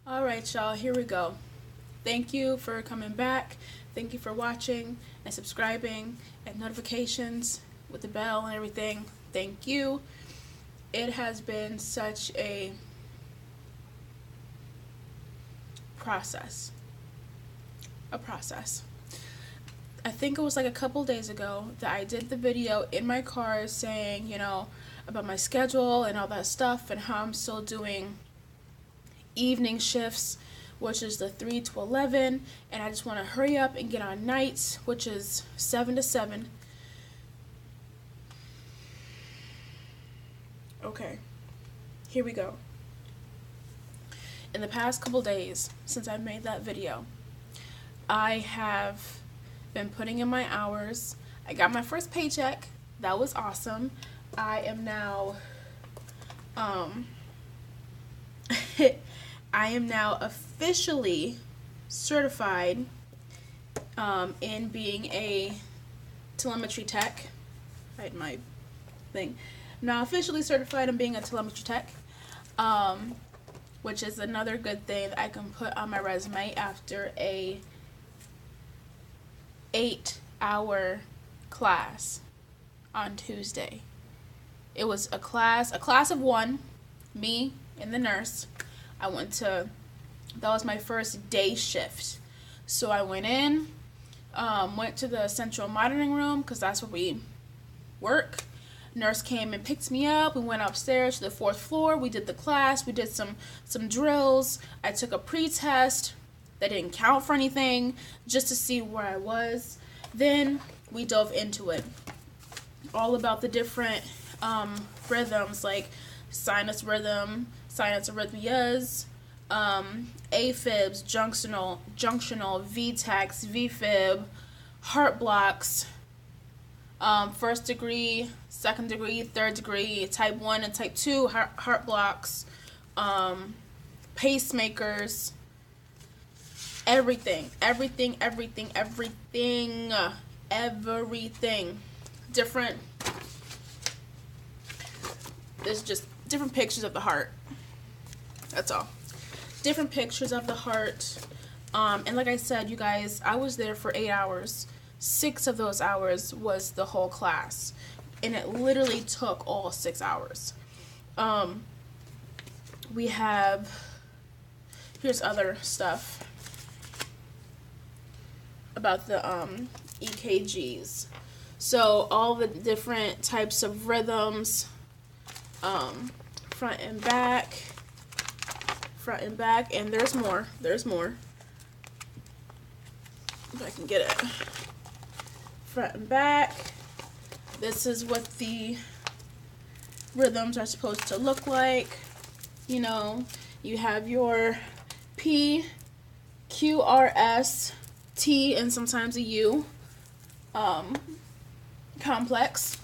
Alright, y'all, here we go. Thank you for coming back. Thank you for watching and subscribing and notifications with the bell and everything. Thank you. It has been such a process. I think it was like a couple days ago that I did the video in my car saying, about my schedule and all that stuff and how I'm still doing evening shifts, which is the 3 to 11, and I just want to hurry up and get on nights, which is 7 to 7. Okay, here we go. In the past couple days since I made that video, I have been putting in my hours. I got my first paycheck. That was awesome. I am now I am now officially certified in being a telemetry tech. I had my thing. I'm now officially certified in being a telemetry tech, which is another good thing that I can put on my resume after a 8-hour class on Tuesday. It was a class of one, me and the nurse. That was my first day shift. So I went in, went to the central monitoring room because that's where we work. Nurse came and picked me up. We went upstairs to the 4th floor. We did the class. We did some drills. I took a pre-test that didn't count for anything just to see where I was. Then we dove into it. All about the different rhythms like sinus rhythm, sinus arrhythmias, AFibs, junctional, VTACs, VFib, heart blocks, 1st degree, 2nd degree, 3rd degree, type 1 and type 2 heart blocks, pacemakers, everything. There's just different pictures of the heart. That's all. Different pictures of the heart. And like I said, you guys, I was there for 8 hours. 6 of those hours was the whole class. And it literally took all 6 hours. Here's other stuff about the EKGs. So all the different types of rhythms, front and back, and there's more. If I can get it. Front and back. This is what the rhythms are supposed to look like. You have your P, Q, R, S, T, and sometimes a U complex.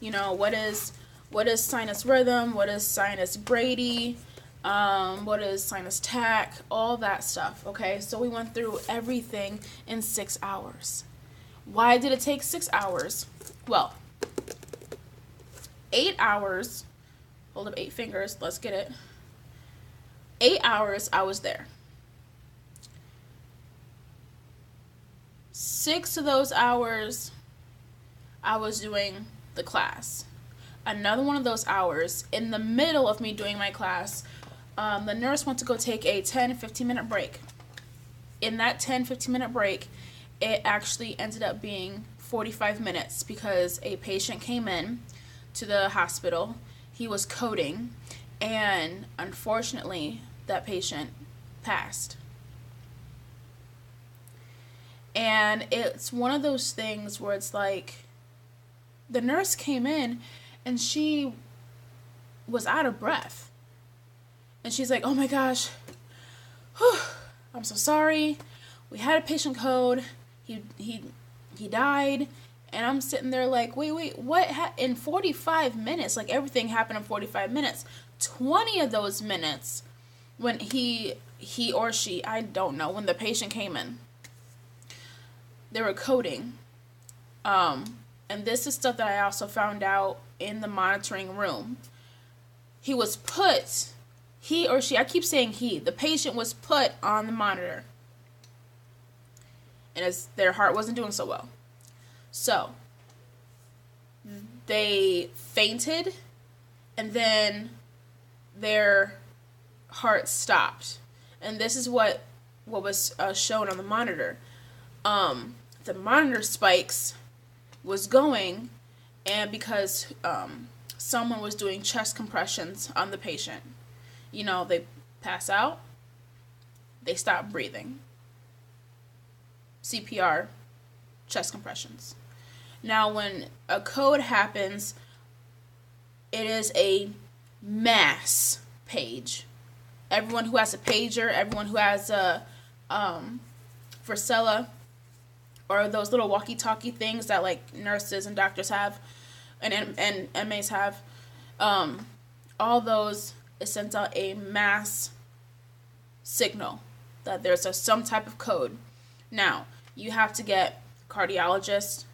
What is sinus rhythm, what is sinus Brady, what is sinus tach, all that stuff, okay? So we went through everything in 6 hours. Why did it take 6 hours? Well, 8 hours, hold up 8 fingers, let's get it. 8 hours I was there. 6 of those hours I was doing the class. Another one of those hours, in the middle of me doing my class, the nurse went to go take a 10-15 minute break. In that 10-15 minute break, it actually ended up being 45 minutes because a patient came in to the hospital. He was coding, and unfortunately, that patient passed. And it's one of those things where it's like, the nurse came in and she was out of breath. And she's like, oh my gosh, whew, I'm so sorry. We had a patient code. He died. And I'm sitting there like, wait, what? In 45 minutes, like everything happened in 45 minutes. 20 of those minutes when he or she, I don't know, when the patient came in, they were coding. And this is stuff that I also found out in the monitoring room. He was put he or she, I keep saying he, the patient was put on the monitor. And their heart wasn't doing so well. So, they fainted, and then their heart stopped. And this is what was shown on the monitor. The monitor spikes was going, and because someone was doing chest compressions on the patient. They pass out, they stop breathing. CPR, chest compressions. Now, when a code happens, it is a mass page. Everyone who has a pager, everyone who has a Varicella, or those little walkie-talkie things that like nurses and doctors have, and MAs have, all those, it sends out a mass signal that there's some type of code. Now, you have to get cardiologists,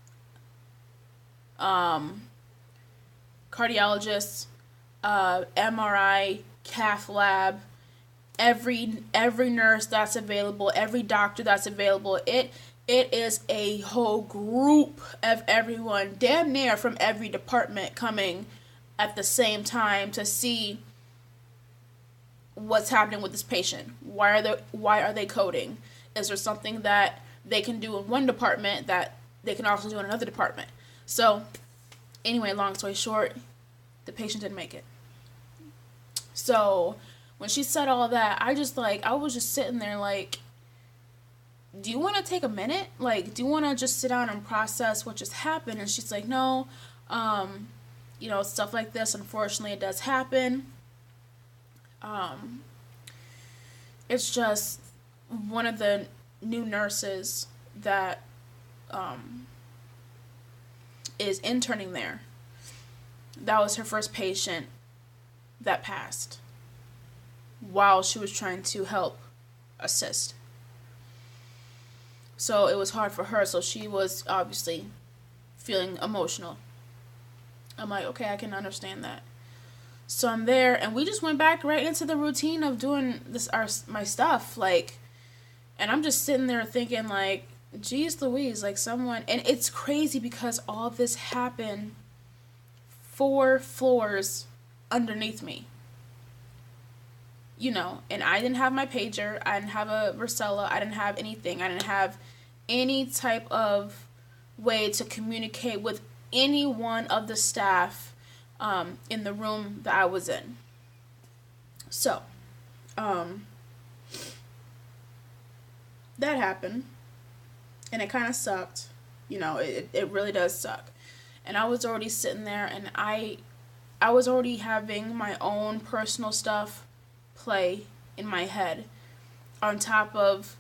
MRI, cath lab, every nurse that's available, every doctor that's available. It is a whole group of everyone, damn near from every department, coming at the same time to see what's happening with this patient. Why are they coding? Is there something that they can do in one department that they can also do in another department? So, anyway, long story short, the patient didn't make it. So, when she said all that, I was just sitting there like, do you want to take a minute? Like, do you want to just sit down and process what just happened? And she's like, no, stuff like this, unfortunately, it does happen. It's just one of the new nurses that is interning there. That was her first patient that passed while she was trying to help assist. So it was hard for her, so she was obviously feeling emotional. I'm like, okay, I can understand that. So I'm there, and we just went back right into the routine of doing my stuff, like, and I'm just sitting there thinking, like, geez Louise, like, someone, and it's crazy because all of this happened 4 floors underneath me, and I didn't have my pager, I didn't have a Varicella, I didn't have anything, I didn't have any type of way to communicate with any one of the staff in the room that I was in. So, that happened, and it kind of sucked. It really does suck. And I was already sitting there, and I was already having my own personal stuff play in my head on top of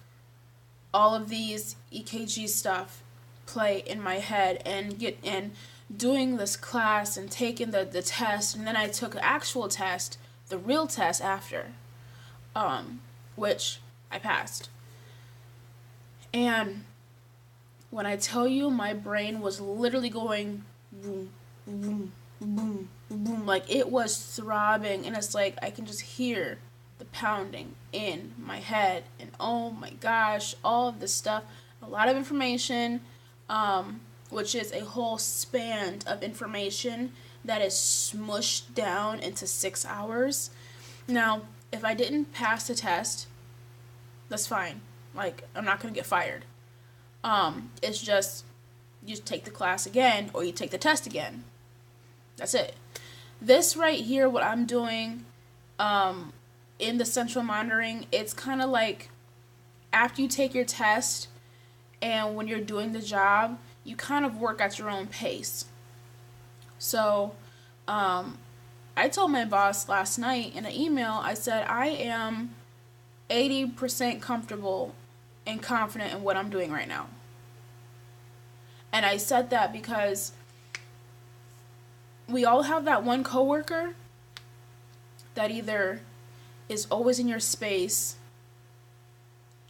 all of these EKG stuff play in my head, and doing this class and taking the test, and then I took an actual test, the real test after, which I passed. And when I tell you, my brain was literally going boom, boom, boom, boom, like it was throbbing, and it's like I can just hear the pounding in my head, and oh my gosh, all of this stuff, a lot of information, which is a whole span of information that is smushed down into 6 hours. Now, if I didn't pass the test, that's fine. Like, I'm not going to get fired. It's just, you take the class again, or you take the test again. That's it. This right here, what I'm doing, in the central monitoring, it's kind of like, after you take your test, and when you're doing the job, you kind of work at your own pace. So, I told my boss last night in an email, I said, I am 80% comfortable and confident in what I'm doing right now. And I said that because we all have that one coworker that either is always in your space,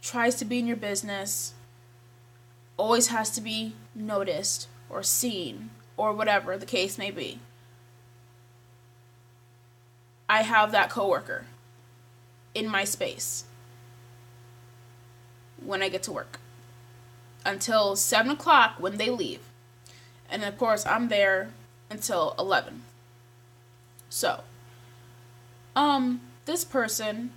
tries to be in your business, always has to be noticed or seen or whatever the case may be. I have that coworker. in my space when I get to work until 7 o'clock when they leave. And of course, I'm there until 11. So, this person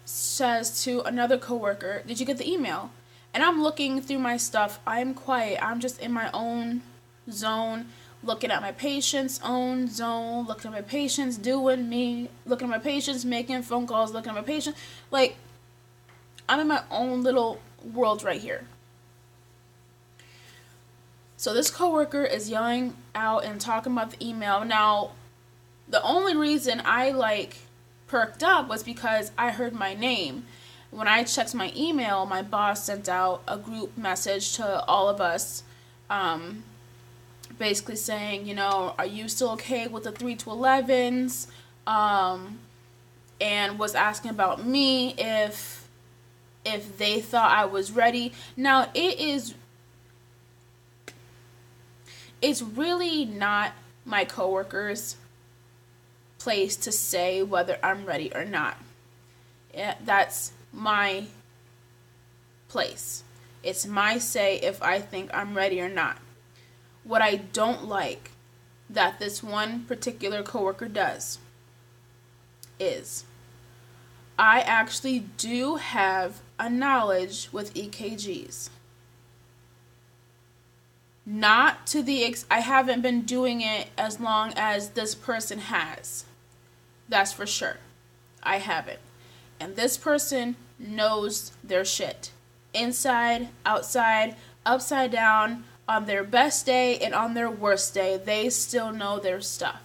says to another coworker, "Did you get the email?" And I'm looking through my stuff. I'm quiet. I'm just in my own zone, looking at my patient's own zone, looking at my patients, doing me, looking at my patients, making phone calls, looking at my patient. Like, I'm in my own little world right here. So this coworker is yelling out and talking about the email. Now, the only reason I perked up was because I heard my name. When I checked my email, my boss sent out a group message to all of us, basically saying, are you still okay with the 3 to 11s? And was asking about me if they thought I was ready. Now, it's really not my coworkers' place to say whether I'm ready or not. That's my place. It's my say if I think I'm ready or not. What I don't like that this one particular coworker does is I actually do have a knowledge with EKGs. Not to the I haven't been doing it as long as this person has. That's for sure. I haven't. And this person knows their shit. Inside, outside, upside down, on their best day and on their worst day, they still know their stuff.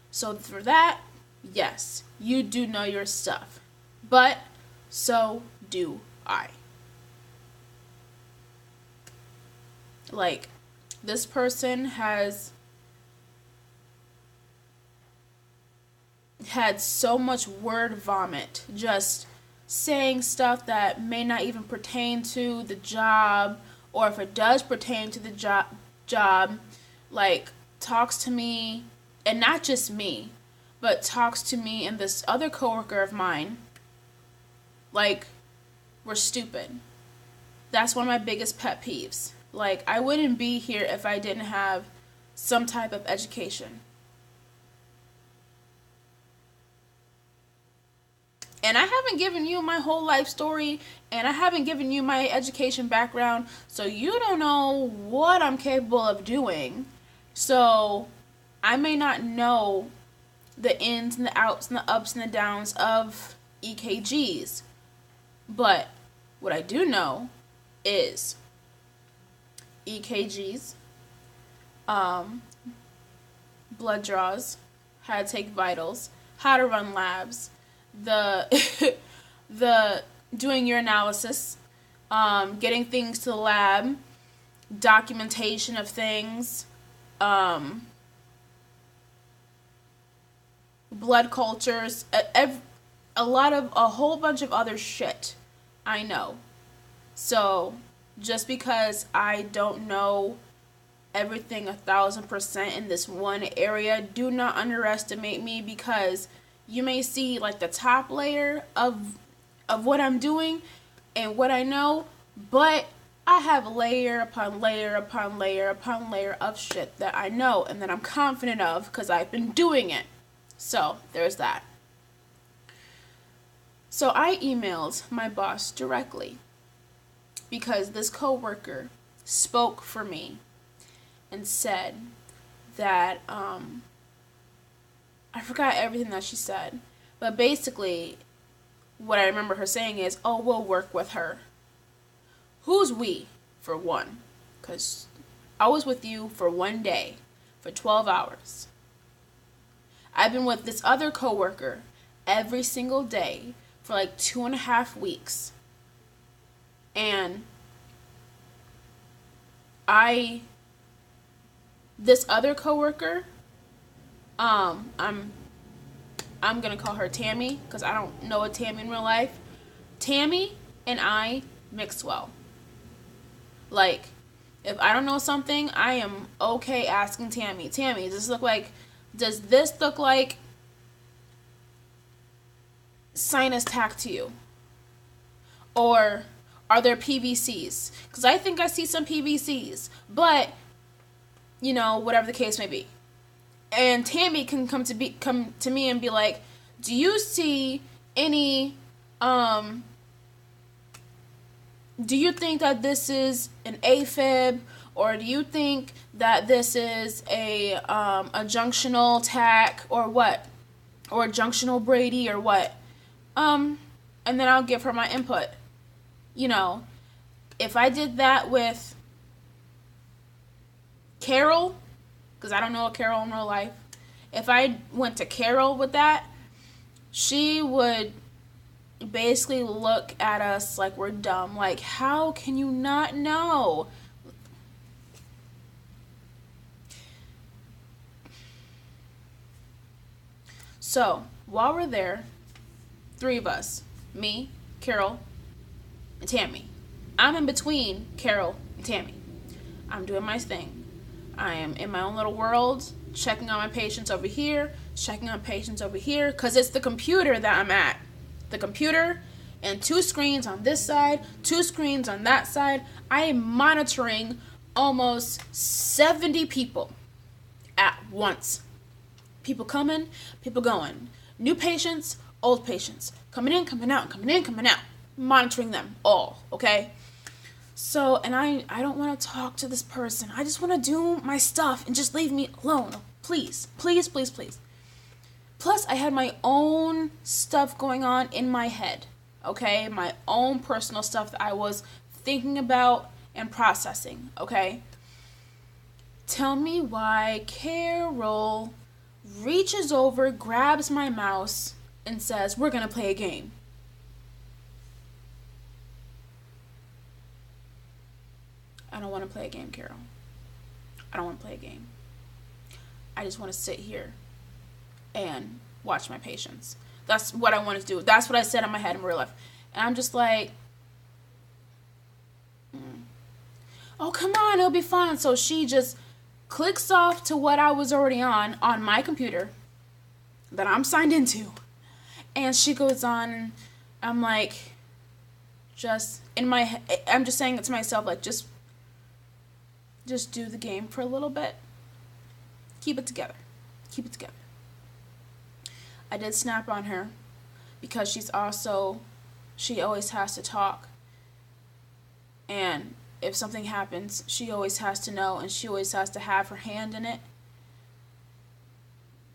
So for that, yes, you do know your stuff. But so do I. This person has had so much word vomit, just saying stuff that may not even pertain to the job, or if it does pertain to the job, talks to me, and not just me, but talks to me and this other coworker of mine like we're stupid. That's one of my biggest pet peeves. I wouldn't be here if I didn't have some type of education. And I haven't given you my whole life story, and I haven't given you my education background, so you don't know what I'm capable of doing. So I may not know the ins and the outs and the ups and the downs of EKGs. But what I do know is EKGs, blood draws, how to take vitals, how to run labs, the doing your analysis, getting things to the lab, documentation of things, blood cultures, a whole bunch of other shit I know. So just because I don't know everything 1,000% in this one area, do not underestimate me, because you may see the top layer of what I'm doing and what I know, but I have layer upon layer upon layer upon layer of shit that I know and that I'm confident of because I've been doing it. So there's that. So I emailed my boss directly because this coworker spoke for me and said that I forgot everything that she said, but basically what I remember her saying is, "Oh, we'll work with her." Who's we, for one? Because I was with you for one day, for 12 hours. I've been with this other coworker every single day for 2.5 weeks. And this other coworker, I'm gonna call her Tammy because I don't know a Tammy in real life. Tammy and I mix well. If I don't know something, I am okay asking Tammy, does this look like sinus tack to you? Or are there PVCs? Because I think I see some PVCs, but whatever the case may be. And Tammy can come to me and be like, do you see any do you think that this is an AFib, or do you think that this is a junctional tack, or what? Or a junctional Brady, or what? And then I'll give her my input. If I did that with Carol, because I don't know a Carol in real life, if I went to Carol with that, she would basically look at us like we're dumb. Like, how can you not know? So, while we're there, 3 of us, me, Carol, and Tammy. I'm in between Carol and Tammy. I'm doing my thing. I am in my own little world, checking on my patients over here, checking on patients over here, because it's the computer that I'm at. The computer and 2 screens on this side, 2 screens on that side. I am monitoring almost 70 people at once. People coming, people going. New patients, old patients. Coming in, coming out, coming in, coming out. Monitoring them all, okay? So, and I don't want to talk to this person. I just want to do my stuff and just leave me alone. Please, please, please, please. Plus, I had my own stuff going on in my head, okay? My own personal stuff that I was thinking about and processing, okay? Tell me why Carol reaches over, grabs my mouse, and says, we're going to play a game. I don't want to play a game, Carol. I don't want to play a game. I just want to sit here and watch my patients. That's what I want to do. That's what I said in my head in real life. And I'm just like, oh, come on, it'll be fine. So she just clicks off to what I was already on my computer that I'm signed into. And she goes on, and I'm like, just in my head, I'm just saying it to myself, like, just do the game for a little bit. Keep it together. Keep it together. I did snap on her because she always has to talk. And if something happens, she always has to know, and she always has to have her hand in it.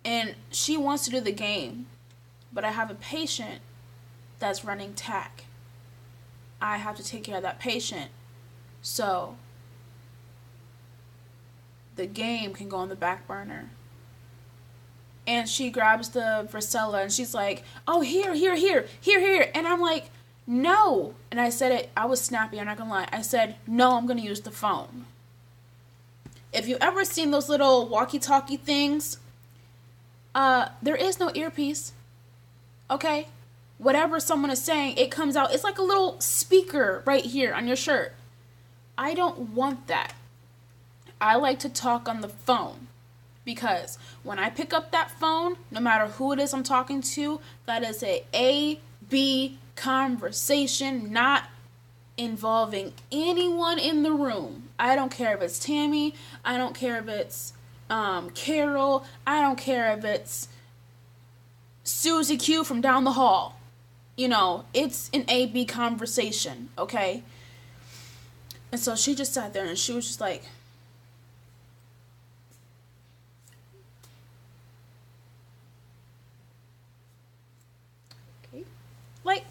And she wants to do the game, but I have a patient that's running TAC. I have to take care of that patient. So the game can go on the back burner. And she grabs the Varicella and she's like, oh, here. And I'm like, no. And I said it, I was snappy, I'm not gonna lie. I said, no, I'm gonna use the phone. If you ever seen those little walkie-talkie things, there is no earpiece. Okay? Whatever someone is saying, it comes out. It's like a little speaker right here on your shirt. I don't want that. I like to talk on the phone, because when I pick up that phone, no matter who it is I'm talking to, that is a A-B conversation, not involving anyone in the room. I don't care if it's Tammy. I don't care if it's Carol. I don't care if it's Susie Q from down the hall. It's an A-B conversation, okay? And so she just sat there and she was just like, like,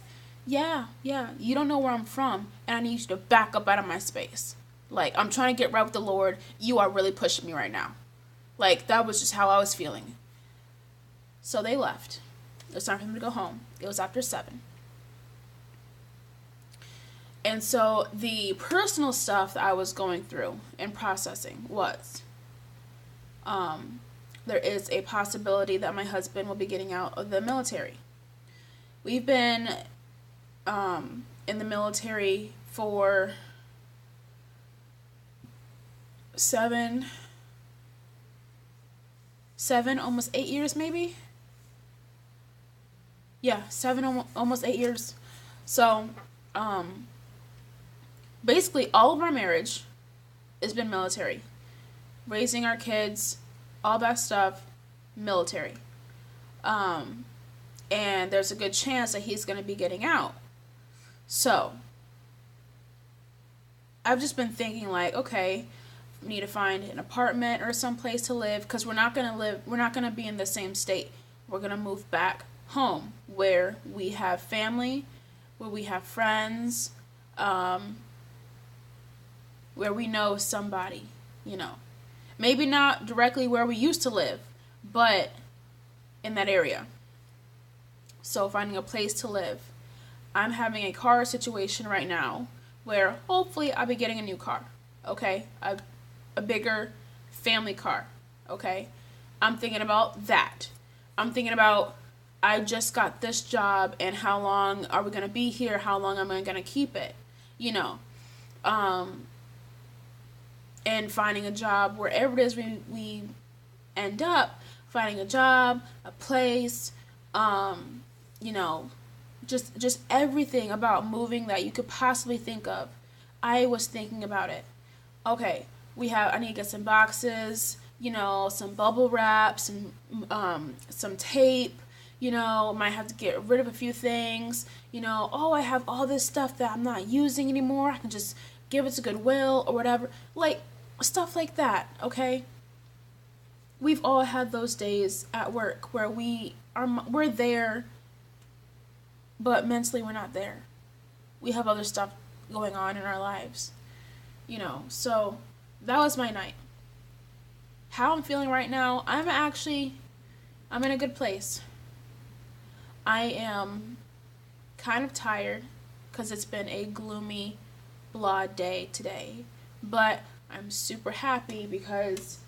yeah, you don't know where I'm from, and I need you to back up out of my space. Like, I'm trying to get right with the Lord. You are really pushing me right now. Like, that was just how I was feeling. So they left. It was time for them to go home. It was after 7. And so the personal stuff that I was going through and processing was, there is a possibility that my husband will be getting out of the military. We've been in the military for 7, almost 8 years maybe. Yeah, 7, almost 8 years. So, basically, all of our marriage has been military. Raising our kids, all that stuff, military. Um, and there's a good chance that he's going to be getting out. So, I've just been thinking, like, okay, we need to find an apartment or some place to live, because we're not going to be in the same state. We're going to move back home where we have family, where we have friends, where we know somebody, you know. Maybe not directly where we used to live, but in that area. So finding a place to live. I'm having a car situation right now where hopefully I'll be getting a new car, okay? A bigger family car, okay? I'm thinking about that. I'm thinking about, I just got this job, and how long are we going to be here? How long am I going to keep it? You know, and finding a job wherever it is we end up, finding a job, a place, you know, just everything about moving that you could possibly think of. I was thinking about it. Okay, I need to get some boxes, you know, some bubble wrap, some tape, you know, might have to get rid of a few things, you know, oh, I have all this stuff that I'm not using anymore, I can just give it to Goodwill or whatever, like, stuff like that, okay? We've all had those days at work where we're there, but mentally we're not there. We have other stuff going on in our lives, you know, so that was my night. How I'm feeling right now, I'm in a good place. I am kind of tired because it's been a gloomy, blah day today, but I'm super happy because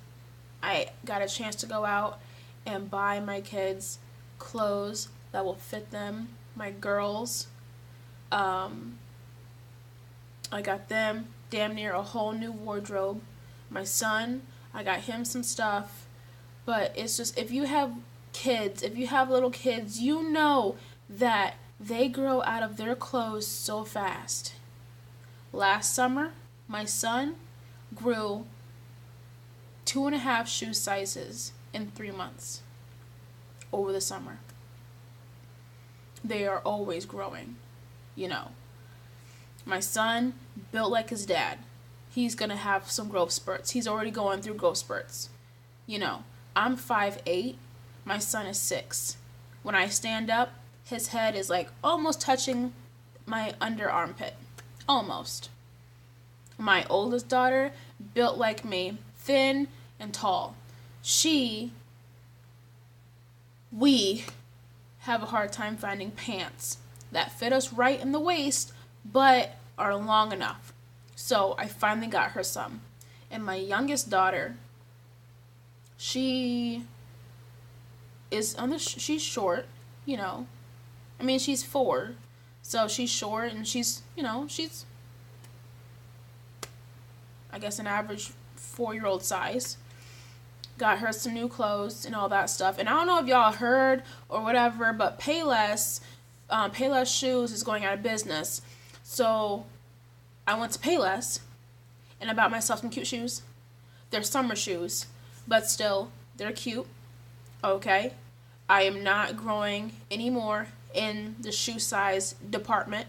I got a chance to go out and buy my kids clothes that will fit them. My girls, I got them damn near a whole new wardrobe. My son, I got him some stuff. But it's just, if you have little kids, you know that they grow out of their clothes so fast. Last summer, my son grew 2.5 shoe sizes in 3 months over the summer. They are always growing, you know. My son, built like his dad. He's going to have some growth spurts. He's already going through growth spurts. You know, I'm 5'8". My son is 6. When I stand up, his head is like almost touching my under armpit. Almost. My oldest daughter, built like me, thin and tall. We have a hard time finding pants that fit us right in the waist, but are long enough. So I finally got her some. And my youngest daughter, she's short, you know. I mean, she's 4, so she's short, and she's I guess an average 4-year-old size. Got her some new clothes and all that stuff. And I don't know if y'all heard or whatever, but Payless Shoes is going out of business. So I went to Payless and I bought myself some cute shoes. They're summer shoes, but still, they're cute. Okay. I am not growing anymore in the shoe size department.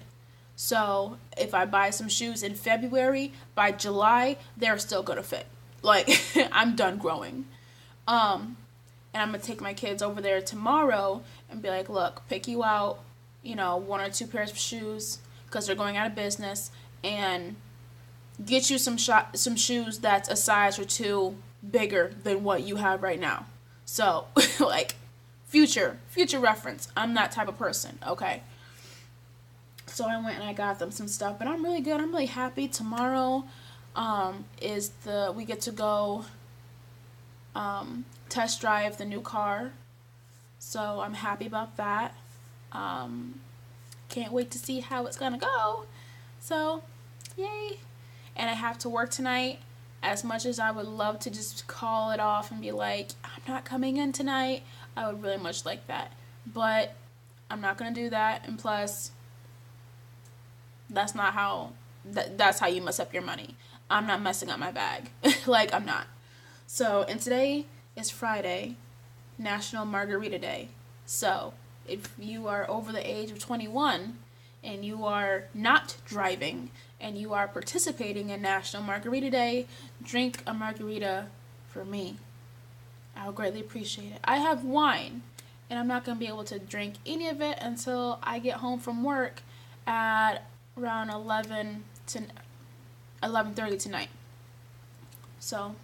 So if I buy some shoes in February, by July, they're still going to fit. Like, I'm done growing. And I'm going to take my kids over there tomorrow and be like, look, pick you out, 1 or 2 pairs of shoes, because they're going out of business, and get you some shoes that's a size or 2 bigger than what you have right now. So, like, future reference. I'm that type of person, okay? So I went and I got them some stuff, but I'm really good. I'm really happy. Tomorrow we get to go test drive the new car. So I'm happy about that. Can't wait to see how it's gonna go. So, yay. And I have to work tonight. As much as I would love to just call it off and be like, I'm not coming in tonight, I would really much like that. But I'm not gonna do that. And plus, that's not how that's how you mess up your money. I'm not messing up my bag. Like, I'm not. So, and today is Friday, National Margarita Day. So, if you are over the age of 21 and you are not driving and you are participating in National Margarita Day, drink a margarita for me. I would greatly appreciate it. I have wine, and I'm not going to be able to drink any of it until I get home from work at around 11:30 tonight. So,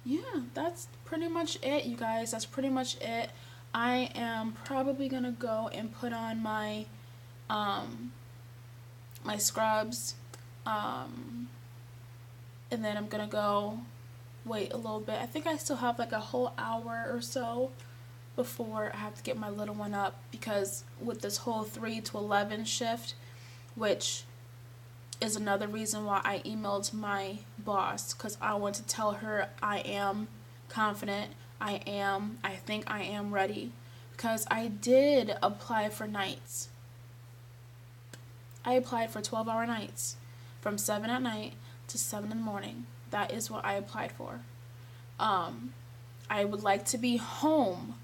yeah, that's pretty much it, you guys. That's pretty much it. I am probably going to go and put on my my scrubs, and then I'm going to go wait a little bit. I think I still have like a whole hour or so before I have to get my little one up, because with this whole 3 to 11 shift, which is another reason why I emailed my boss, because I want to tell her I am confident, I think I am ready, because I did apply for nights. I applied for 12-hour nights from 7 at night to 7 in the morning. That is what I applied for. I would like to be home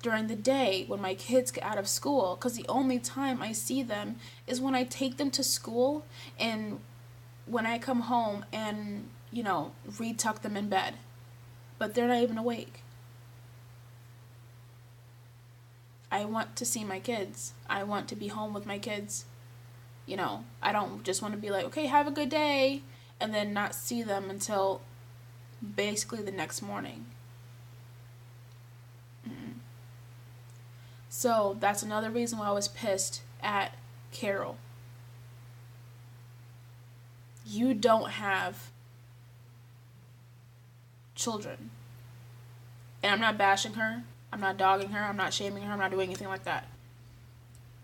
during the day when my kids get out of school, because the only time I see them is when I take them to school and when I come home and, retuck them in bed. But they're not even awake. I want to see my kids. I want to be home with my kids. I don't just want to be like, okay, have a good day, and then not see them until basically the next morning. So that's another reason why I was pissed at Carol. You don't have children. And I'm not bashing her. I'm not dogging her. I'm not shaming her. I'm not doing anything like that.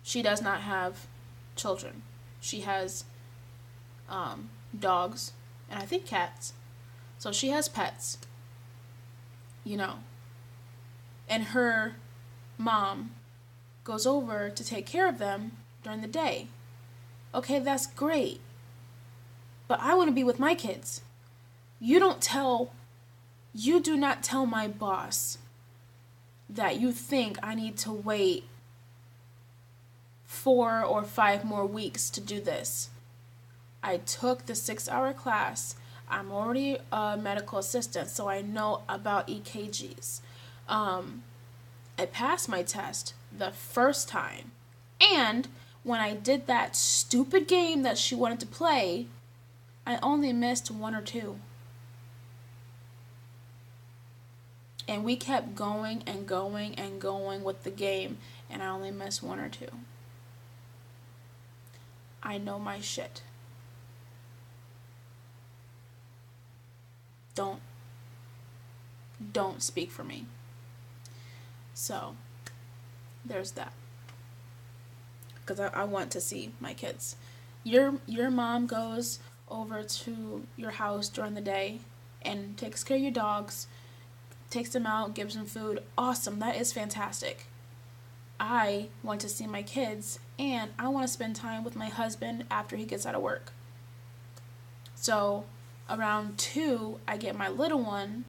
She does not have children. She has dogs and I think cats. So she has pets. And her mom goes over to take care of them during the day. Okay, that's great. But I want to be with my kids. You do not tell my boss that you think I need to wait 4 or 5 more weeks to do this. I took the 6-hour class. I'm already a medical assistant, so I know about EKGs. I passed my test the first time. And when I did that stupid game that she wanted to play, I only missed 1 or 2. And we kept going and going and going with the game, and I only missed 1 or 2. I know my shit. Don't speak for me. So, there's that. Because I want to see my kids. Your mom goes over to your house during the day and takes care of your dogs, takes them out, gives them food. Awesome. That is fantastic. I want to see my kids, and I want to spend time with my husband after he gets out of work. So, around 2, I get my little one,